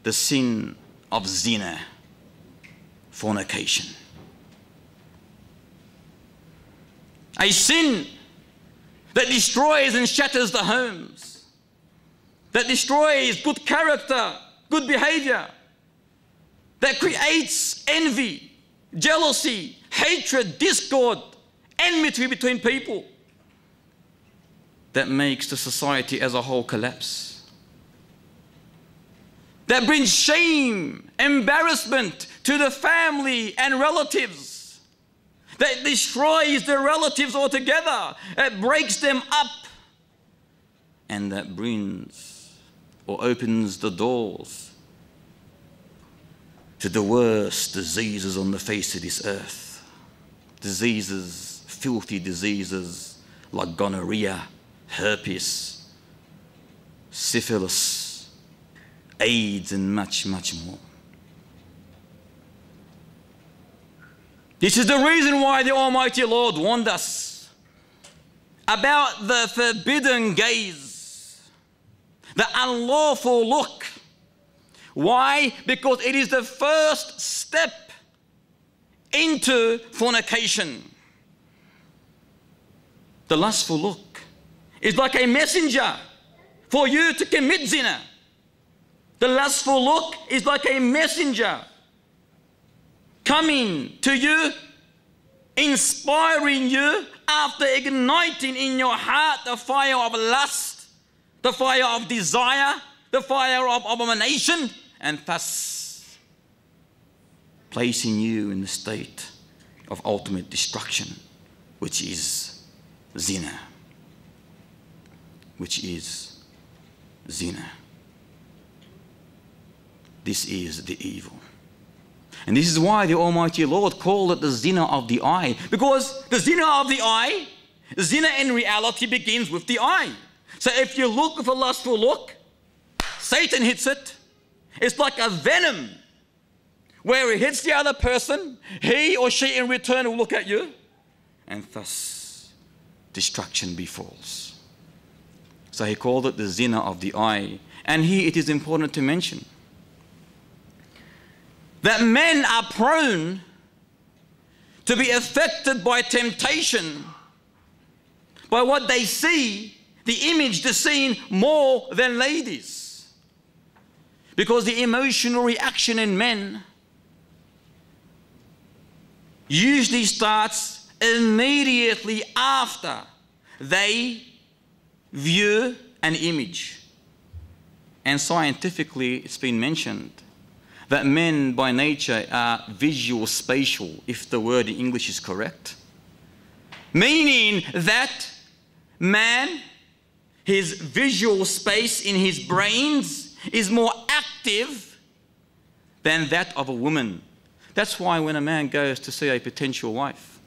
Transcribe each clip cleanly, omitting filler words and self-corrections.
the sin of zina, fornication. A sin that destroys and shatters the homes, that destroys good character, good behavior, that creates envy, jealousy, hatred, discord, enmity between people, that makes the society as a whole collapse, that brings shame, embarrassment to the family and relatives, that destroys the relatives altogether, that breaks them up, and that brings or opens the doors to the worst diseases on the face of this earth. Diseases, filthy diseases like gonorrhea, herpes, syphilis, AIDS, and much, much more. This is the reason why the Almighty Lord warned us about the forbidden gaze, the unlawful look. Why? Because it is the first step into fornication. The lustful look is like a messenger for you to commit zina. The lustful look is like a messenger coming to you, inspiring you after igniting in your heart the fire of lust, the fire of desire, the fire of abomination, and thus placing you in the state of ultimate destruction, which is zina. Which is zina. This is the evil. And this is why the Almighty Lord called it the zina of the eye. Because the zina of the eye, zina in reality begins with the eye. So if you look with a lustful look, Satan hits it. It's like a venom where it hits the other person, he or she in return will look at you, and thus destruction befalls. So he called it the zina of the eye. And here it is important to mention that men are prone to be affected by temptation, by what they see, the image, the scene, more than ladies. Because the emotional reaction in men usually starts immediately after they view an image. And scientifically, it's been mentioned that men by nature are visual spatial, if the word in English is correct. Meaning that man, his visual space in his brains is more active than that of a woman. That's why when a man goes to see a potential wife,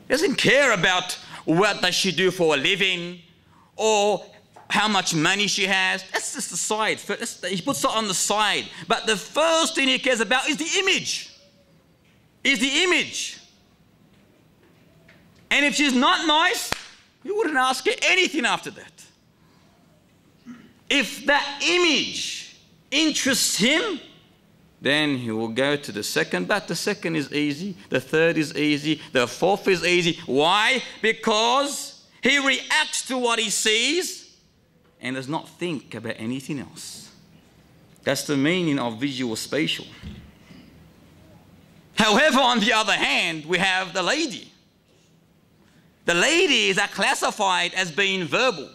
he doesn't care about what does she do for a living or how much money she has. That's just the side. He puts it on the side. But the first thing he cares about is the image. Is the image. And if she's not nice, you wouldn't ask her anything after that. If that image interests him, then he will go to the second. But the second is easy. The third is easy. The fourth is easy. Why? Because he reacts to what he sees and does not think about anything else. That's the meaning of visual spatial. However, on the other hand, we have the lady. The ladies are classified as being verbal,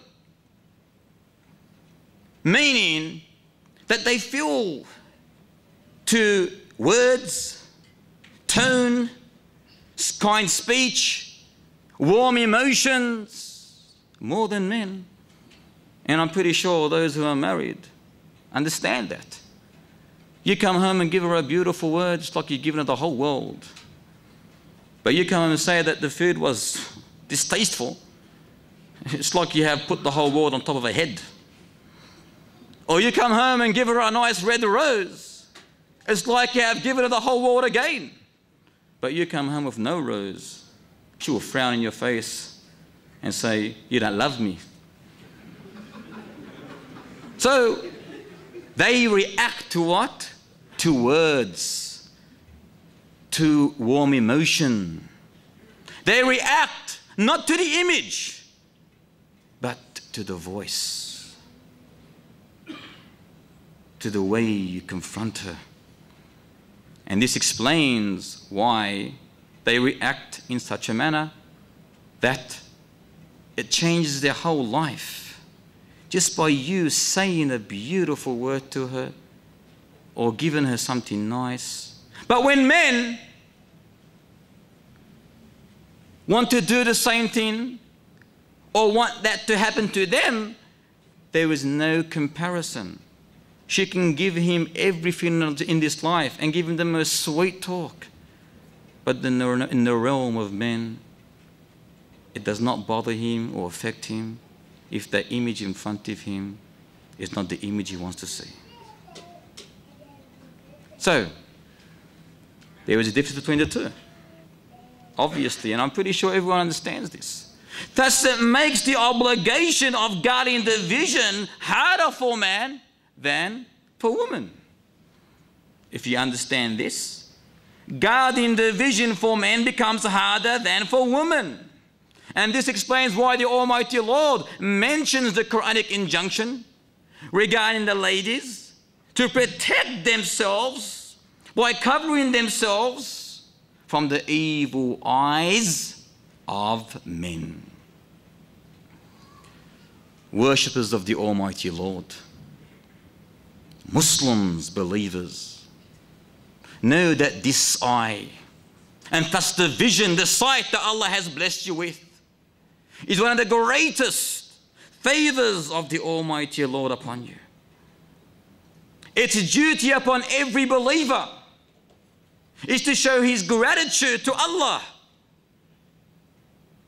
meaning that they feel to words, tone, kind speech, warm emotions, more than men. And I'm pretty sure those who are married understand that. You come home and give her a beautiful word, it's like you've given her the whole world. But you come home and say that the food was distasteful, it's like you have put the whole world on top of her head. Or you come home and give her a nice red rose, it's like you have given her the whole world again. But you come home with no rose, she will frown in your face and say, you don't love me. So They react to what? To words, to warm emotion. They react not to the image, but to the voice, to the way you confront her. And this explains why they react in such a manner that it changes their whole life. Just by you saying a beautiful word to her or giving her something nice. But when men want to do the same thing or want that to happen to them, there is no comparison. She can give him everything in this life and give him the most sweet talk. But in the realm of men, it does not bother him or affect him if the image in front of him is not the image he wants to see. So, there is a difference between the two, obviously, and I'm pretty sure everyone understands this. Thus, it makes the obligation of guarding the vision harder for man than for woman. If you understand this, guarding the vision for men becomes harder than for women. And this explains why the Almighty Lord mentions the Quranic injunction regarding the ladies to protect themselves by covering themselves from the evil eyes of men. Worshippers of the Almighty Lord, Muslims, believers, know that this eye, and thus the vision, the sight that Allah has blessed you with, is one of the greatest favors of the Almighty Lord upon you. Its duty upon every believer is to show his gratitude to Allah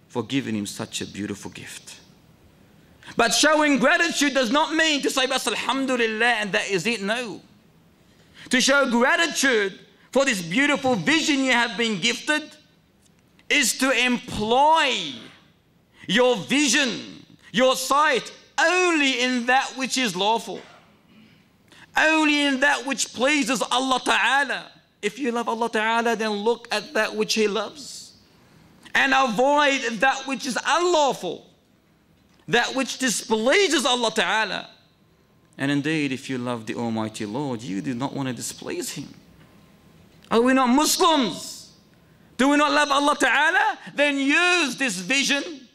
for giving him such a beautiful gift. But showing gratitude does not mean to say, "Bas alhamdulillah," and that is it. No. To show gratitude for this beautiful vision you have been gifted is to employ your vision, your sight, only in that which is lawful, only in that which pleases Allah Ta'ala. If you love Allah Ta'ala, then look at that which He loves and avoid that which is unlawful, that which displeases Allah Ta'ala. And indeed, if you love the Almighty Lord, you do not want to displease Him. Are we not Muslims? Do we not love Allah Ta'ala? Then use this vision,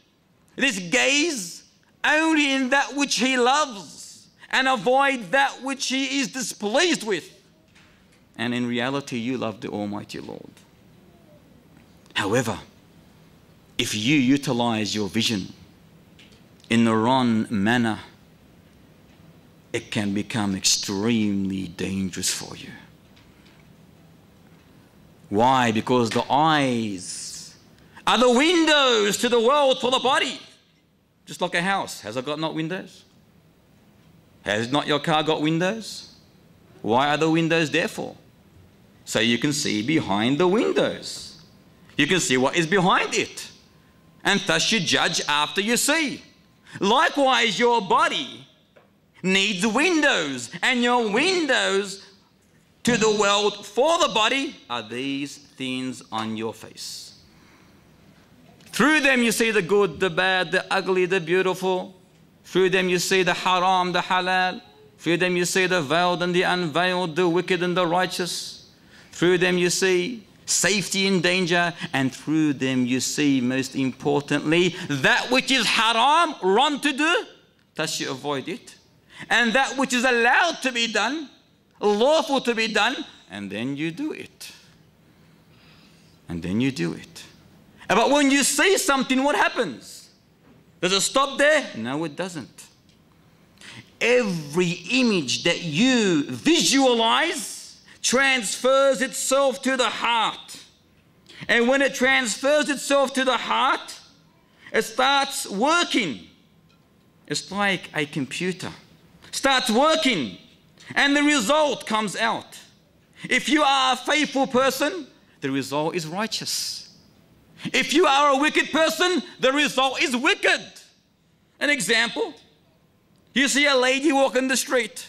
this gaze, only in that which He loves and avoid that which He is displeased with. And in reality, you love the Almighty Lord. However, if you utilize your vision in the wrong manner, it can become extremely dangerous for you. Why? Because the eyes are the windows to the world for the body. Just like a house. Has it got not windows? Has not your car got windows? Why are the windows there for? So you can see behind the windows. You can see what is behind it. And thus you judge after you see. Likewise, your body needs windows, and your windows to the world for the body are these things on your face. Through them you see the good, the bad, the ugly, the beautiful. Through them you see the haram, the halal. Through them you see the veiled and the unveiled, the wicked and the righteous. Through them you see safety and danger, and through them you see, most importantly, that which is haram, wrong to do, thus you avoid it. And that which is allowed to be done, lawful to be done, and then you do it. And then you do it. But when you see something, what happens? Does it stop there? No, it doesn't. Every image that you visualize transfers itself to the heart. And when it transfers itself to the heart, it starts working. It's like a computer. Starts working, and the result comes out. If you are a faithful person, the result is righteous. If you are a wicked person, the result is wicked. An example, you see a lady walking the street.